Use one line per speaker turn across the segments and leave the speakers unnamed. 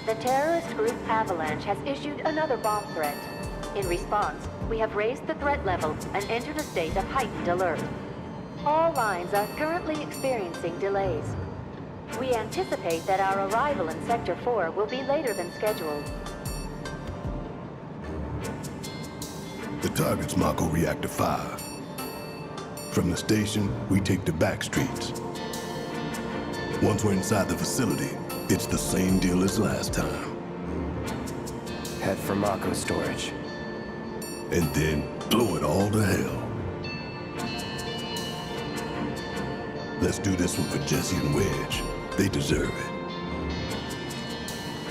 The terrorist group Avalanche has issued another bomb threat. In response, we have raised the threat level and entered a state of heightened alert. All lines are currently experiencing delays. We anticipate that our arrival in Sector 4 will be later than scheduled.
The target's Mako Reactor 5. From the station, we take the back streets. Once we're inside the facility, it's the same deal as last time.
Head for Mako storage.
And then blow it all to hell. Let's do this one for Jesse and Wedge. They deserve it.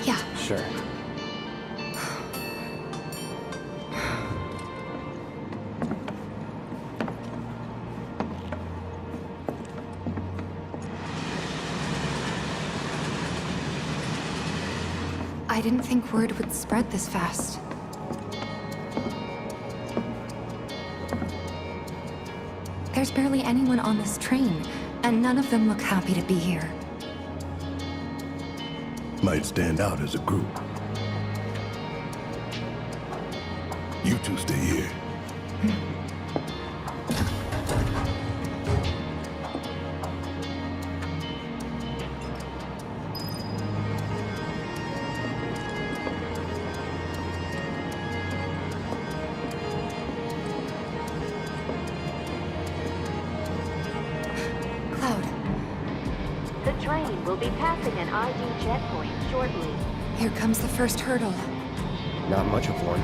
Yeah.
Sure.
I didn't think word would spread this fast. There's barely anyone on this train, and none of them look happy to be here.
Might stand out as a group. You two stay here.
The train will be passing an ID checkpoint shortly.
Here comes the first hurdle.
Not much of one.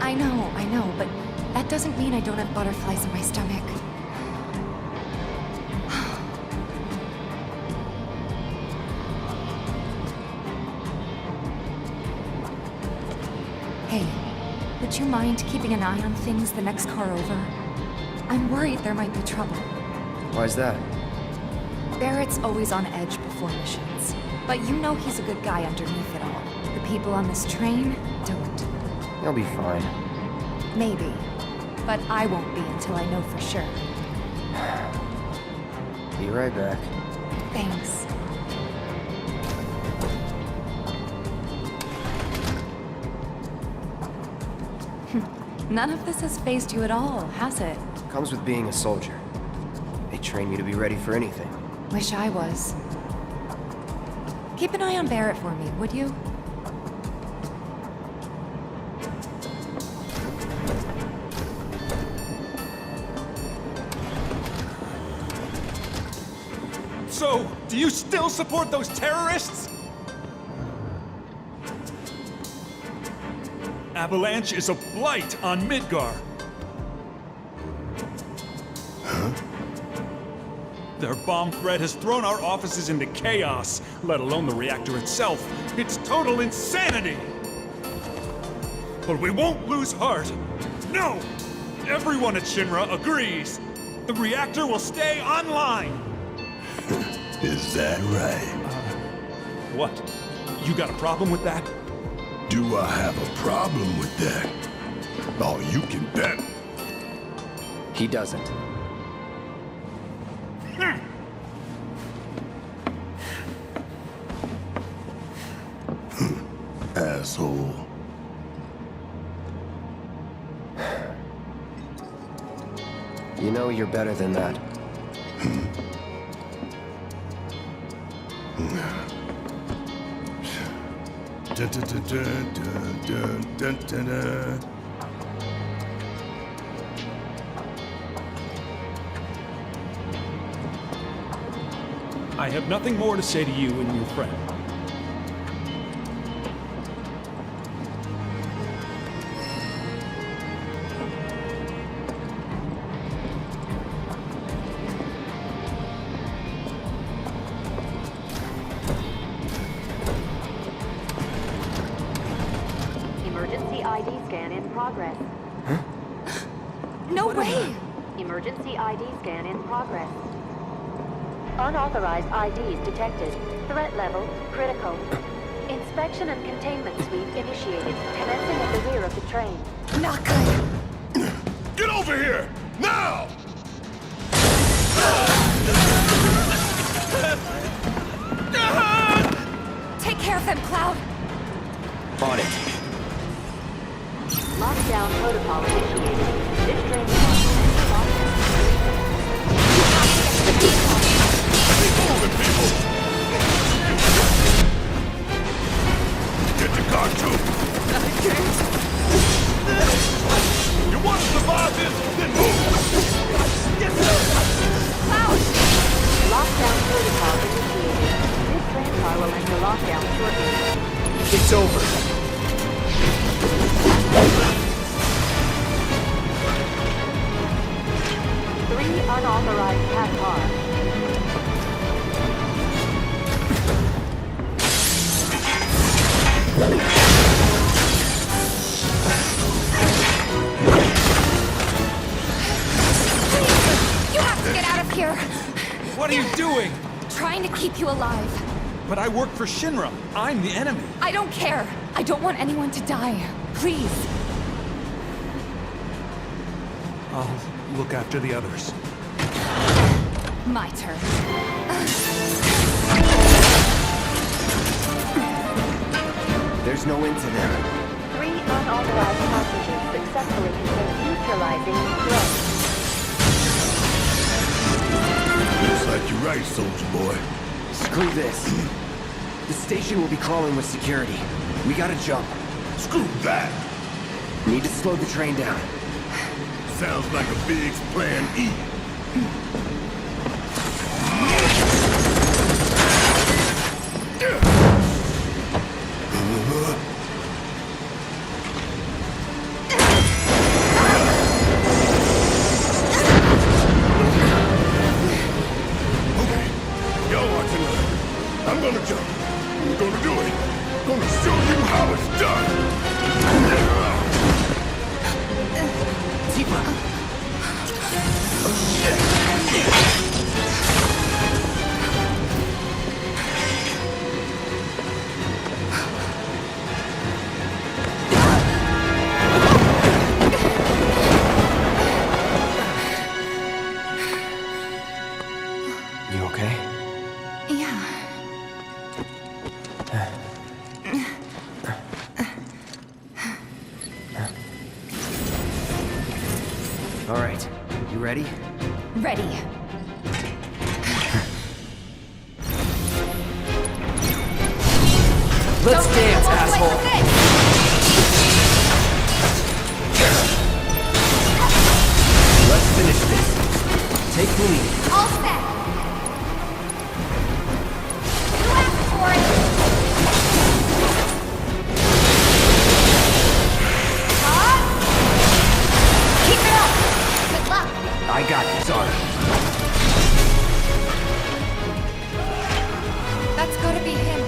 I know, but that doesn't mean I don't have butterflies in my stomach. Hey, would you mind keeping an eye on things the next car over? I'm worried there might be trouble.
Why's that?
Barrett's always on edge before missions. But you know he's a good guy underneath it all. The people on this train don't.
He'll be fine.
Maybe. But I won't be until I know for sure.
Be right back.
Thanks. None of this has fazed you at all, has it?
Comes with being a soldier. They train you to be ready for anything.
Wish I was. Keep an eye on Barrett for me, would you?
So, do you still support those terrorists? Avalanche is a blight on Midgar. Their bomb threat has thrown our offices into chaos, let alone the reactor itself. It's total insanity! But we won't lose heart. No! Everyone at Shinra agrees. The reactor will stay online.
Is that right?
What? You got a problem with that?
Do I have a problem with that? Oh, you can bet.
He doesn't.
Asshole.
You know you're better than that.
I have nothing more to say to you and your friend.
Emergency ID scan in progress.
No way!
Emergency ID scan in progress. Unauthorized IDs detected. Threat level critical. Inspection and containment sweep initiated, commencing at the rear of the train.
Not good!
Get over here! Now!
Take care of them, Cloud!
On it.
Lockdown protocol initiated. This train is under lockdown.
Get the car too. You want to survive this? Then move.
Lockdown protocol initiated. This train car will enter lockdown shortly.
It's over.
3 unauthorized cat cars.
You have to get out of here!
What are you doing?
Trying to keep you alive.
But I work for Shinra. I'm the enemy.
I don't care. I don't want anyone to die. Please.
I'll look after the others.
My turn.
There's no end to them.
3 unauthorized passengers successfully contained neutralizing threat.
Looks like you're right, soldier boy.
Screw this. The station will be crawling with security. We gotta jump.
Screw that.
Need to slow the train down.
Sounds like a big plan E. I'm gonna jump. I'm gonna do it. I'm gonna show you how it's done.
Tifa! You okay?
Yeah.
All right. You ready?
Ready.
Let's
Don't
dance,
I won't
asshole!
play with
Let's finish this. Take the lead.
this. All set. You asked for it. Keep it up. Good luck.
I got this, Arthur.
That's gotta be him.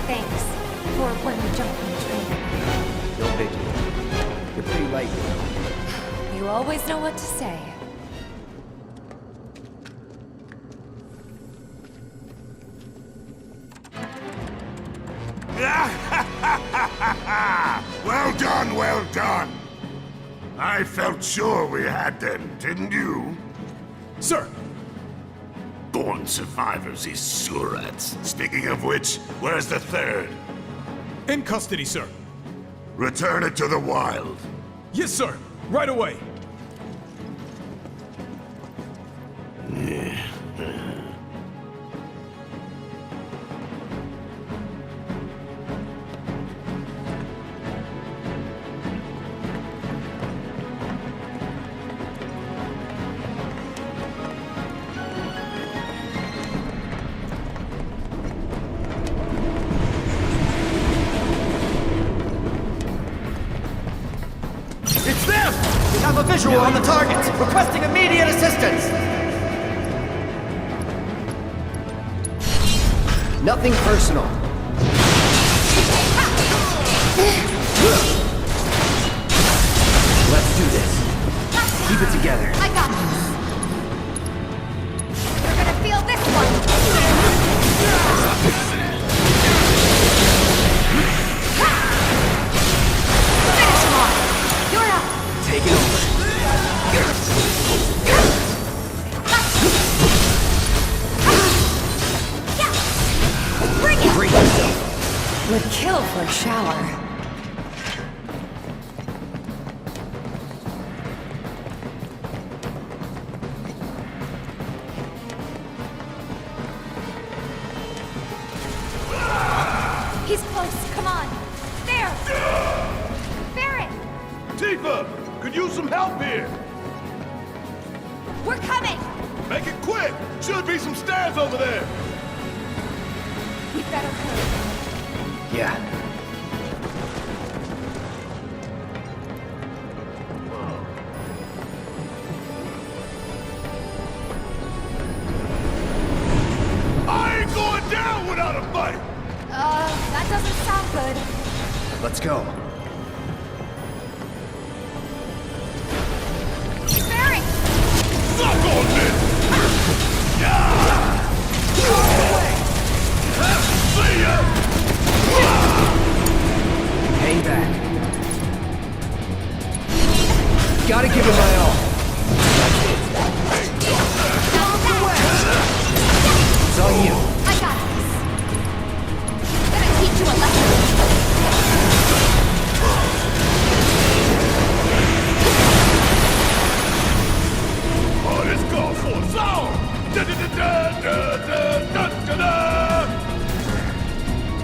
Hey, thanks for when we jumped on the train.
No biggie. You're pretty light, you know.
You always know what to say.
Well done, well done. I felt sure we had them, didn't you?
Sir!
Born survivors, these surats. Speaking of which, where's the third?
In custody, sir.
Return it to the wild.
Yes, sir. Right away.
It's them! We have a visual on the target, requesting immediate assistance!
Nothing personal. Let's do this. Keep it together.
I got this. You're gonna feel this one. Finish him off. You're up.
Take
Would kill for a shower. He's close, come on! There! Barrett!
Tifa! Could use some help here!
We're coming!
Make it quick! Should be some stairs over there!
We better hurry.
Yeah.
I ain't going down without a fight!
That doesn't sound good.
Let's go.
Barrett!
Suck on this! See ya!
Hang back. Gotta give it my all. It's all you.
I got this. Gonna teach you a lesson.
Oh, this calls for a song! Da-da-da-da-da-da-da-da-da!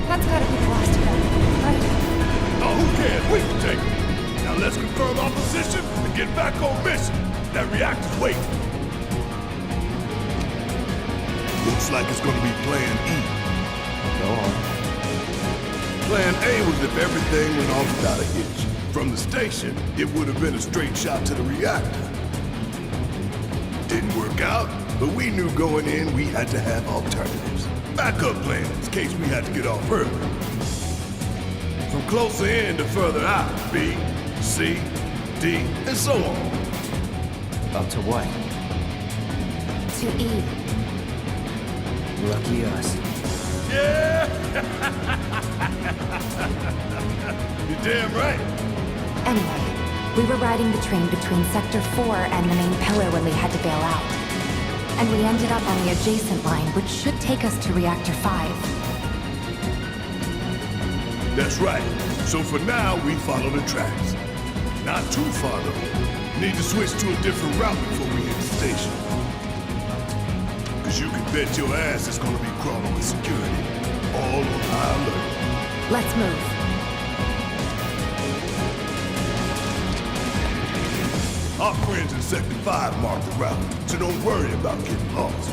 That's gotta be the last of them, right?
Oh, who cares? We can take it. Now let's confirm our position and get back on mission. That reactor's waiting. Looks like it's gonna be Plan E.
Go on.
Plan A was if everything went off without a hitch. From the station, it would have been a straight shot to the reactor. Didn't work out, but we knew going in we had to have alternatives. Backup plans in case we had to get off early. From closer in to further out, B, C, D, and so on.
Up to what?
To E.
Lucky us.
Yeah! You're damn right.
Anyway, we were riding the train between Sector 4 and the main pillar when we had to bail out. And we ended up on the adjacent line, which should take us to Reactor 5.
That's right. So for now, we follow the tracks. Not too far though. Need to switch to a different route before we hit the station. Cause you can bet your ass it's gonna be crawling with security. All on high alert.
Let's move.
Our friends in Sector 5 marked the route, so don't worry about getting lost.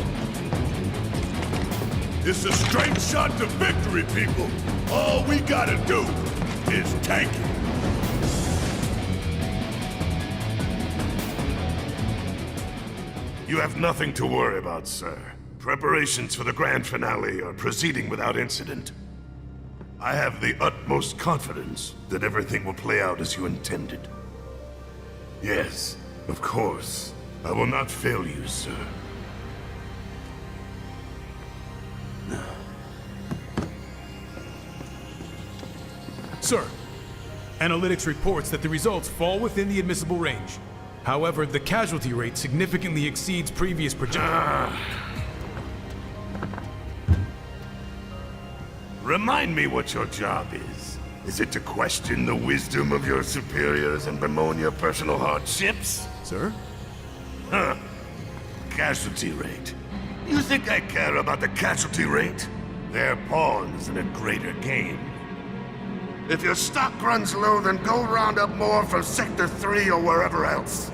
It's a straight shot to victory, people. All we gotta do is tank it.
You have nothing to worry about, sir. Preparations for the grand finale are proceeding without incident. I have the utmost confidence that everything will play out as you intended. Yes, of course. I will not fail you, sir.
Sir, analytics reports that the results fall within the admissible range. However, the casualty rate significantly exceeds previous projections.
Remind me what your job is. Is it to question the wisdom of your superiors and bemoan your personal hardships?
Sir?
Huh. Casualty rate. You think I care about the casualty rate? They're pawns in a greater game. If your stock runs low, then go round up more from Sector 3 or wherever else.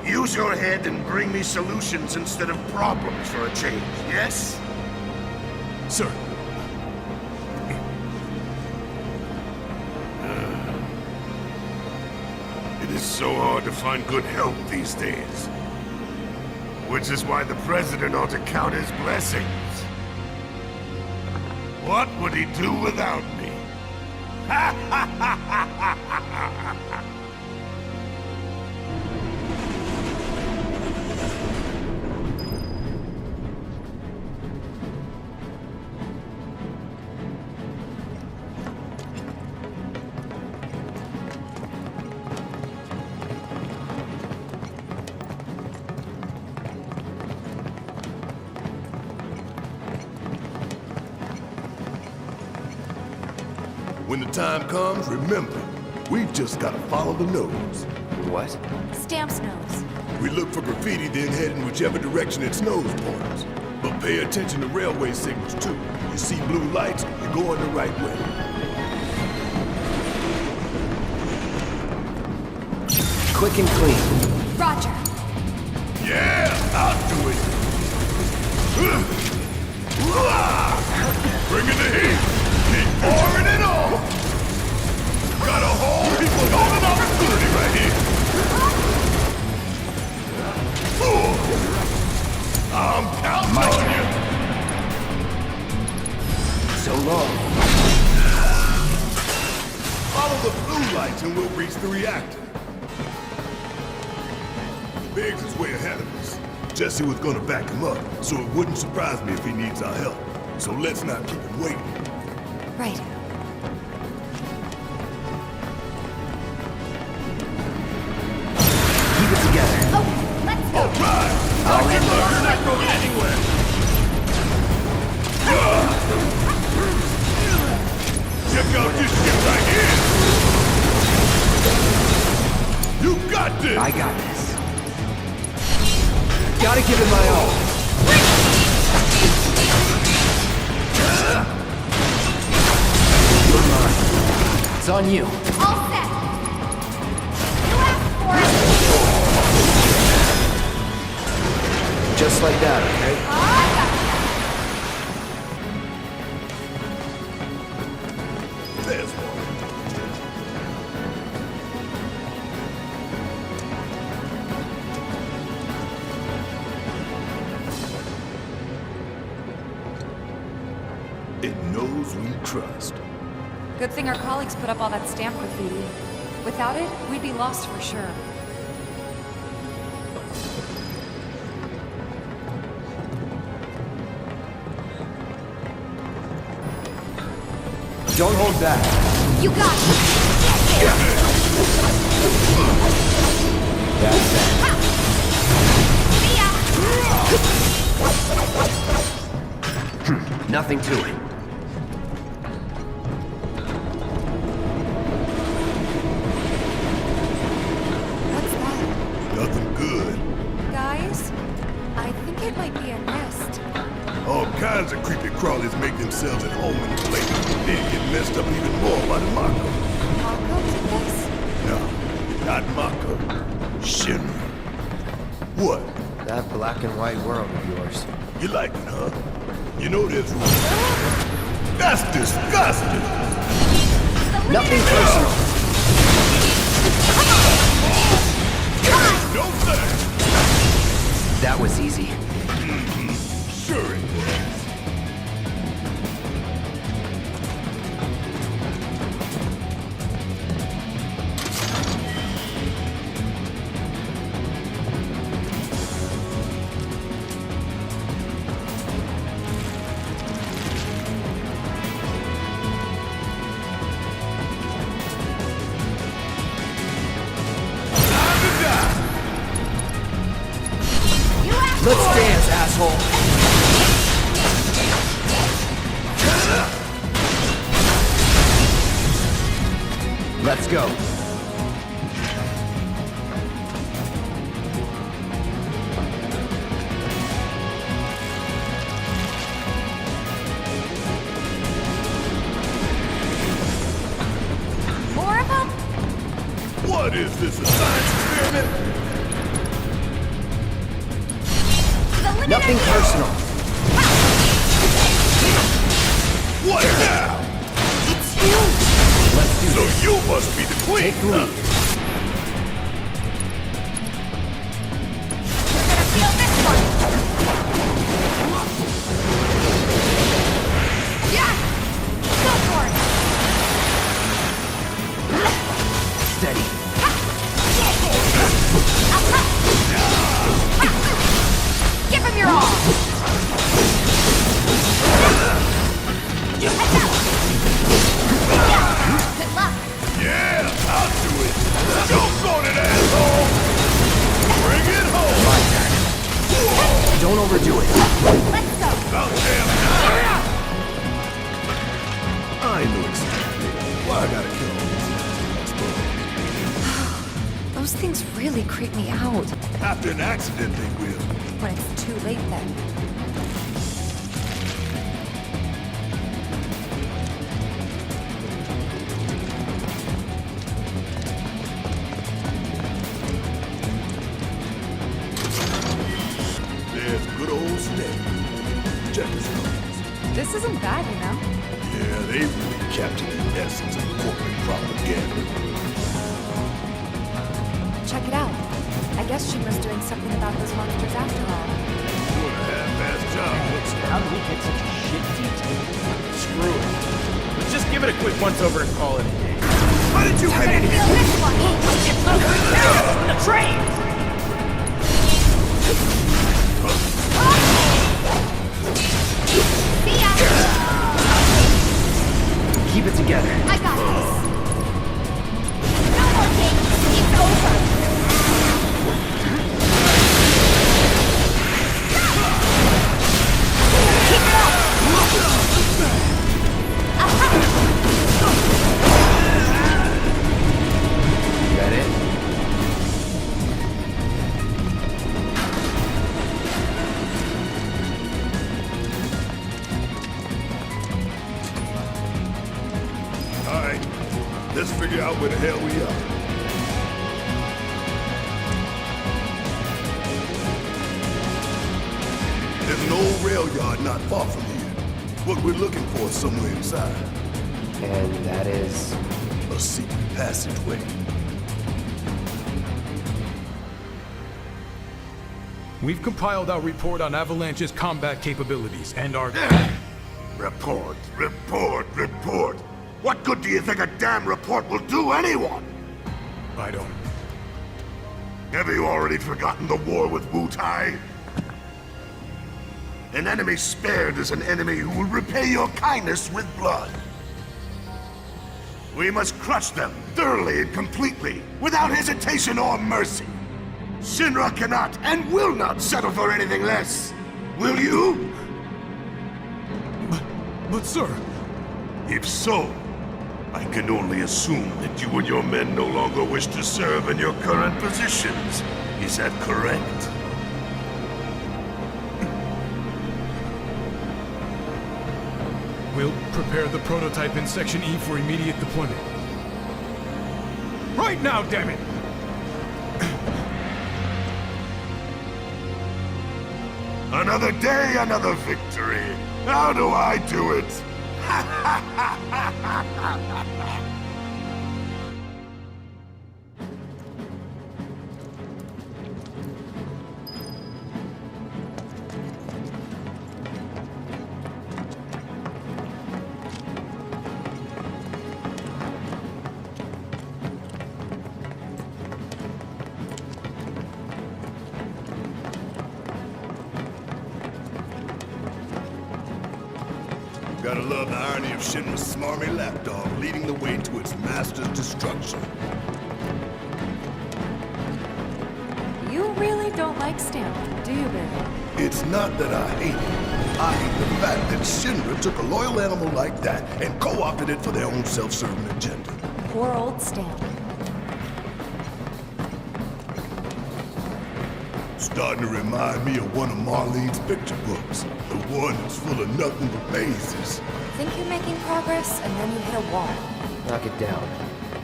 Use your head and bring me solutions instead of problems for a change, yes?
Sir.
It is so hard to find good help these days. Which is why the President ought to count his blessings. What would he do without me? Ha ha ha ha ha ha ha!
When the time comes, remember, we've just gotta follow the nose.
What?
Stamp's nose.
We look for graffiti, then head in whichever direction its nose points. But pay attention to railway signals, too. You see blue lights, you're going the right way.
Quick and clean.
Roger.
Yeah, I'll do it. Bringing the heat. Keep pouring it on. Got a whole golden opportunity right here. I'm counting on you.
So long.
Follow the blue lights and we'll reach the reactor. Biggs is way ahead of us. Jesse was gonna back him up, so it wouldn't surprise me if he needs our help. So let's not keep him waiting.
Right.
Keep it together.
Okay, let's go.
All right!
I'll handle it.
You're not going anywhere! Check out this shit right here! You got this!
I got this. Gotta give it my all. You're mine. It's on you.
All set. You asked for it.
Just like that, okay?
I got
There's one. It knows we trust.
Good thing our colleagues put up all that stamp graffiti. Without it, we'd be lost for sure.
Don't hold back.
You got it.
That's that.
See ya.
Nothing to it.
What's that?
Nothing good.
Guys? I think it might be a nest.
All kinds of creepy crawlies make themselves at home in the place. They get messed up even more by the Mako.
Mako did this?
No, not Mako. Shinra. What?
That black and white world of yours.
You like it, huh? You know this one. That's disgusting!
Nothing personal.
No thanks!
That was easy.
Sure it was.
Let's dance, asshole. Let's go.
More of them?
What is this, a science experiment?
Nothing personal.
What now?
It's you.
Let's do
So
this.
you must be the queen,
Take the lead.
You're gonna feel this one. Yeah. Go for it.
Steady.
Give him your all. Good luck.
Yeah, I'll do it. Jump on it, asshole! Bring it home!
My turn. Don't overdo it.
Let's go.
About damn time! I know exactly
really creep me out.
After an accident, they will.
When it's too late then.
There's good old Snake. Check his clothes.
This isn't bad, you know?
Yeah, they really captured the essence of corporate propaganda.
Check it out. I guess Shinra's doing something about those monsters after all.
Doing a half-assed job, looks like.
How did we get such a shit detail? Screw it. Let's just give it a quick once-over and call it a day. How did you get in here? The train! Keep it together.
I got this. No more games. It's over. Keep it up.
That it?
All right, let's figure out where the hell we are. There's an old rail yard not far from here. What we're looking for is somewhere inside.
And that is...
A secret passageway.
We've compiled our report on Avalanche's combat capabilities and our...
Report, report, report. What good do you think a damn report will do anyone?
I don't...
Have you already forgotten the war with Wu-Tai? An enemy spared is an enemy who will repay your kindness with blood. We must crush them thoroughly and completely, without hesitation or mercy. Shinra cannot and will not settle for anything less. Will you?
But sir...
If so, I can only assume that you and your men no longer wish to serve in your current positions. Is that correct?
We'll prepare the prototype in Section E for immediate deployment. Right now, damn it!
Another day, another victory. How do I do it?
Gotta love the irony of Shinra's smarmy lapdog leading the way to its master's destruction.
You really don't like Stamp, do you, Barry?
It's not that I hate it. I hate the fact that Shinra took a loyal animal like that and co-opted it for their own self-serving agenda.
Poor old Stamp.
Starting to remind me of one of Marlene's picture books. The one that's full of nothing but mazes.
Think you're making progress, and then you hit a wall.
Knock it down.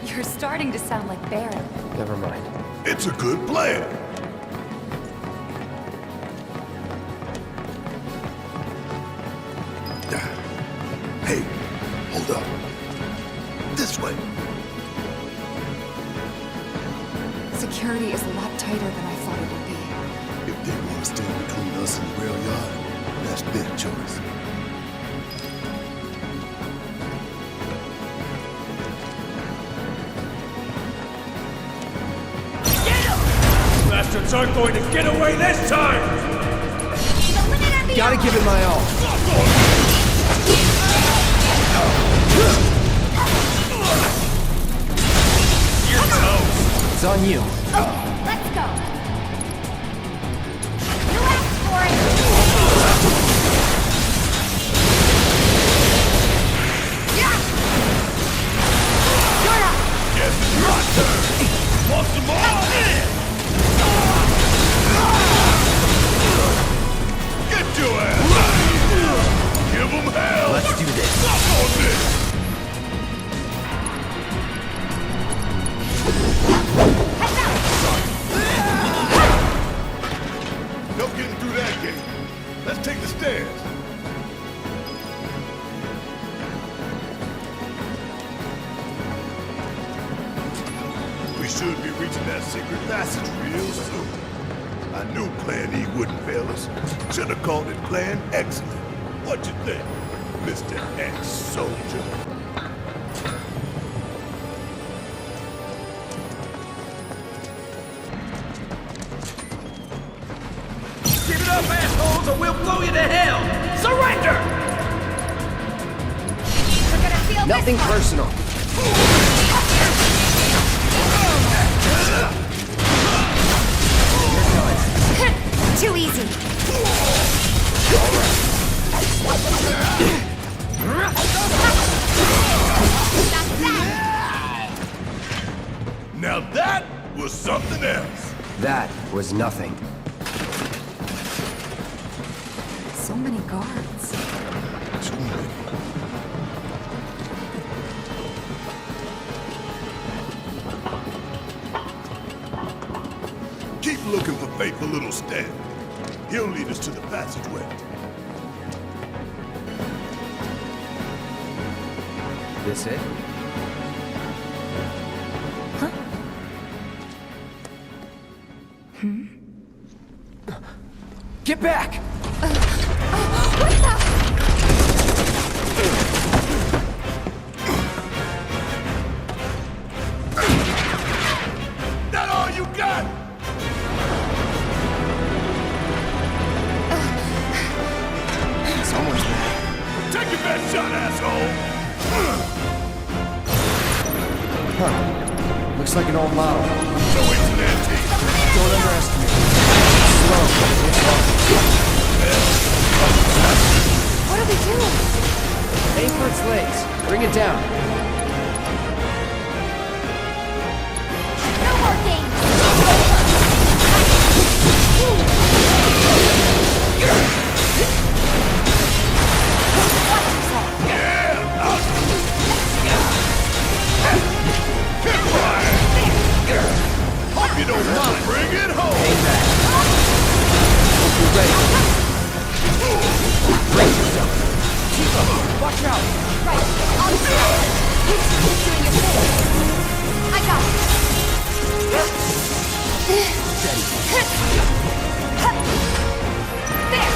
You're starting to sound like Baron.
Never mind.
It's a good plan. Hey, hold up. This way.
Security is a lot tighter than I thought it would be.
If they want to stand between us and the rail yard, that's their choice.
Bastards aren't going to get away this time!
Gotta give it my all. It's on you.
Okay, let's go. You asked for it. Yeah. You're up.
Yes, it's my turn. Want some more?
Okay, let's take the stairs. We should be reaching that secret passage real soon. I knew Plan E wouldn't fail us. Should have called it Plan Excellent. What you think, Mr. Ex-Soldier?
Give it up, assholes, or we'll blow you to hell! Surrender!
We're gonna feel
Nothing
this one.
personal.
Too easy.
Now that was something else.
That was nothing.
So many guards.
Too many. Keep looking for faithful little Stan. He'll lead us to the passageway.
This it? Get back!
What the?
That all you got?
Someone's mad.
Take your best shot, asshole!
Looks like an old model.
No incident.
Don't underestimate it. Slow.
What are they doing?
Aim for its legs. Bring it down.
No more games.
Hope you don't mind. Bring it home!
Aim back. Hope you're ready. Brace yourself. Keep up. Watch out.
Right. I'll distract them. Keep doing your thing. I got it.
Steady.
There.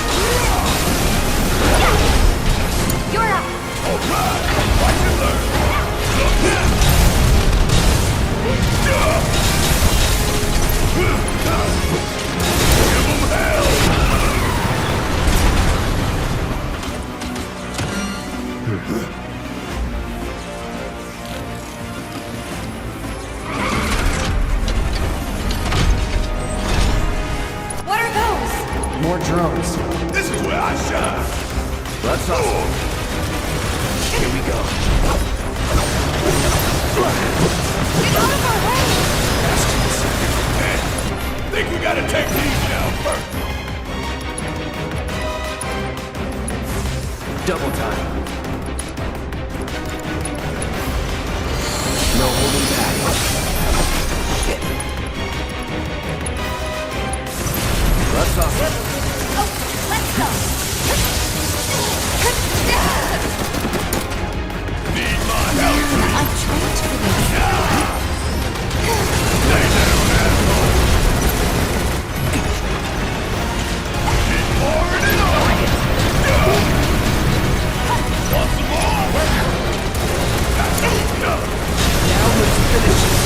Yeah. You're up.
All right! Watch and learn! Look now! Give 'em hell!
What are those?
More drones.
This is where I shine!
Let's hustle. Here we go.
Get out of our way!
Think we gotta take these down first.
Double time. No holding back. Let's hustle.
Okay, let's go.
Need my help.
I trained for this.
Stay down, asshole. Keep pouring it on. Want some more? That's enough.
Now let's finish it.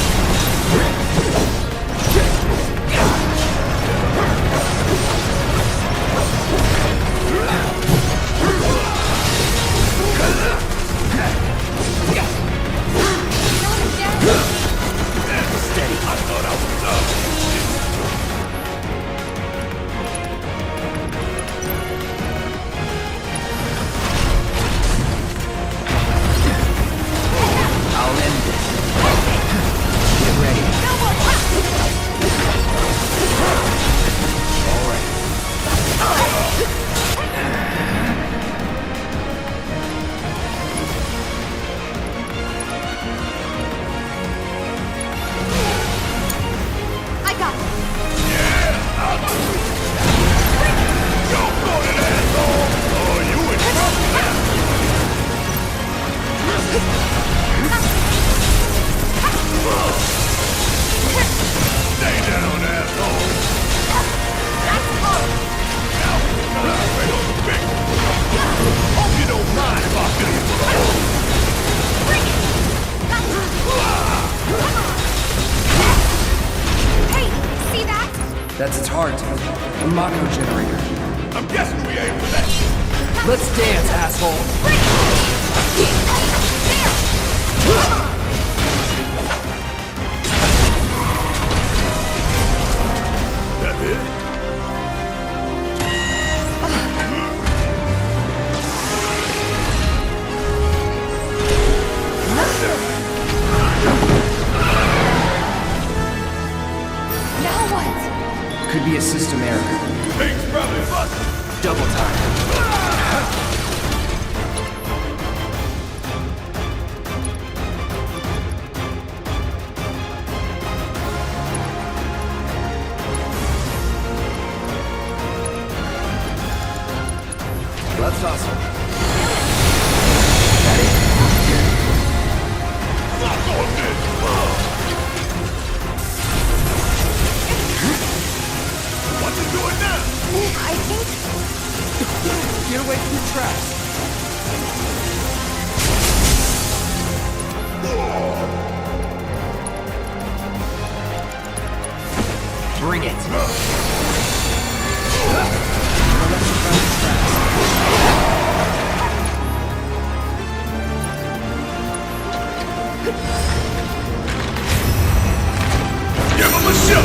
That's its heart. A Mako generator.
I'm guessing we aim for that.
Let's dance, asshole!
That it?
Now what?
Could be a system error.
Things probably busted.
Double time. That's awesome. That it?
What's it doing now?
I think...
Get away from the tracks. Bring it.
Give him a show.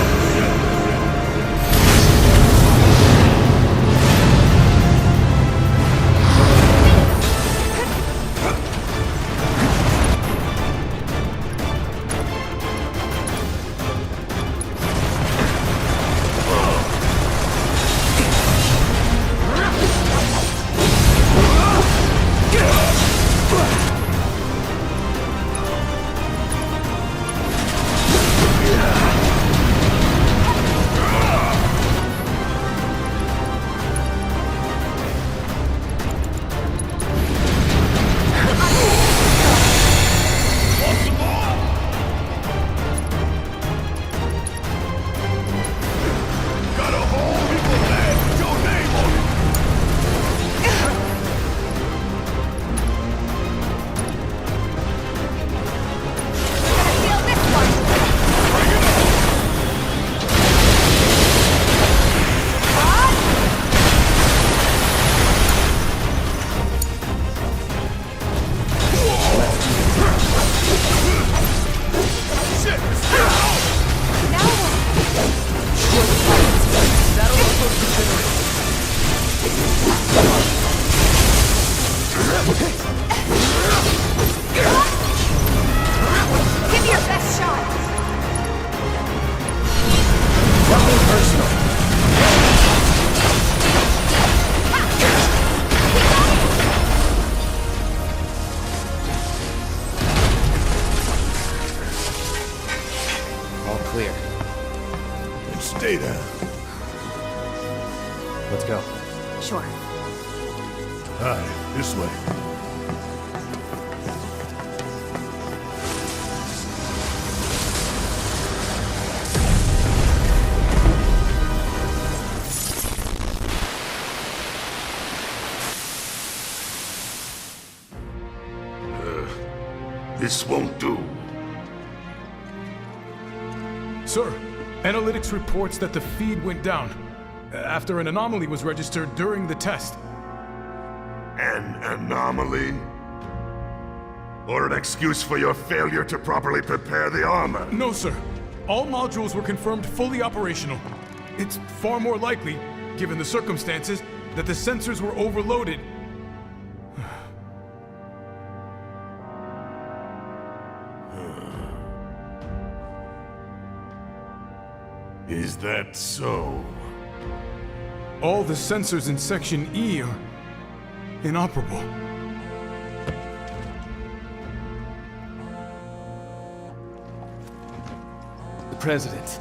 Clear.
Then stay down.
Let's go.
Sure.
Aye, this way.
This won't do.
Sir, analytics reports that the feed went down after an anomaly was registered during the test.
An anomaly? Or an excuse for your failure to properly prepare the armor?
No, sir. All modules were confirmed fully operational. It's far more likely, given the circumstances, that the sensors were overloaded.
Is that so?
All the sensors in Section E are inoperable.
The President.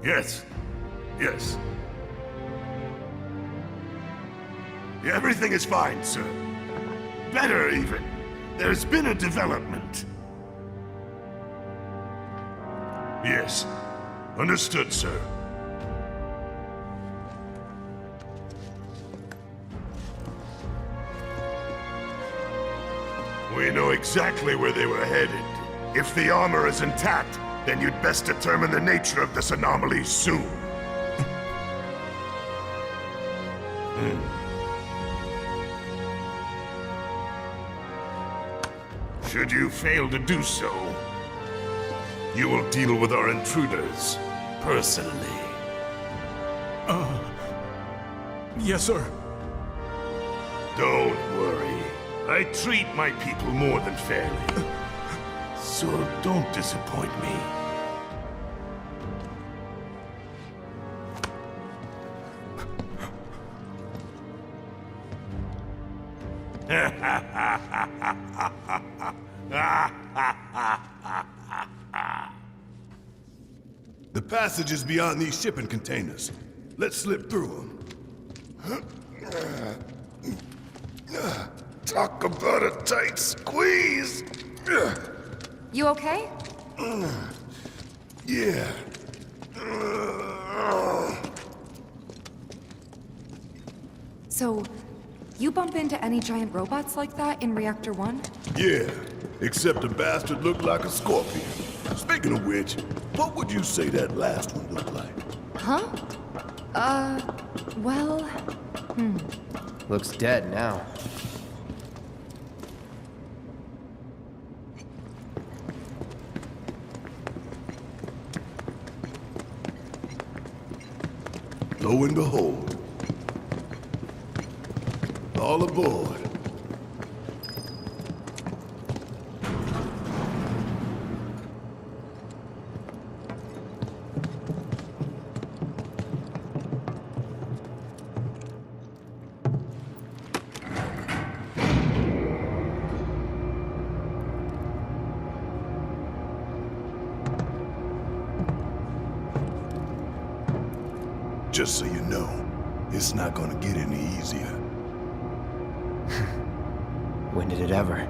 Yes. Yes. Everything is fine, sir. Better, even. There's been a development. Yes. Understood, sir. We know exactly where they were headed. If the armor is intact, then you'd best determine the nature of this anomaly soon. Should you fail to do so, you will deal with our intruders personally.
Yes, sir.
Don't worry. I treat my people more than fairly. So don't disappoint me.
The passage is beyond these shipping containers. Let's slip through them.
Talk about a tight squeeze.
You okay?
Yeah.
So, you bump into any giant robots like that in Reactor 1?
Yeah, except the bastard looked like a scorpion. Speaking of which, what would you say that last one looked like?
Huh? Well...
Looks dead now.
Lo and behold. All aboard. Just so you know, it's not gonna get any easier.
When did it ever?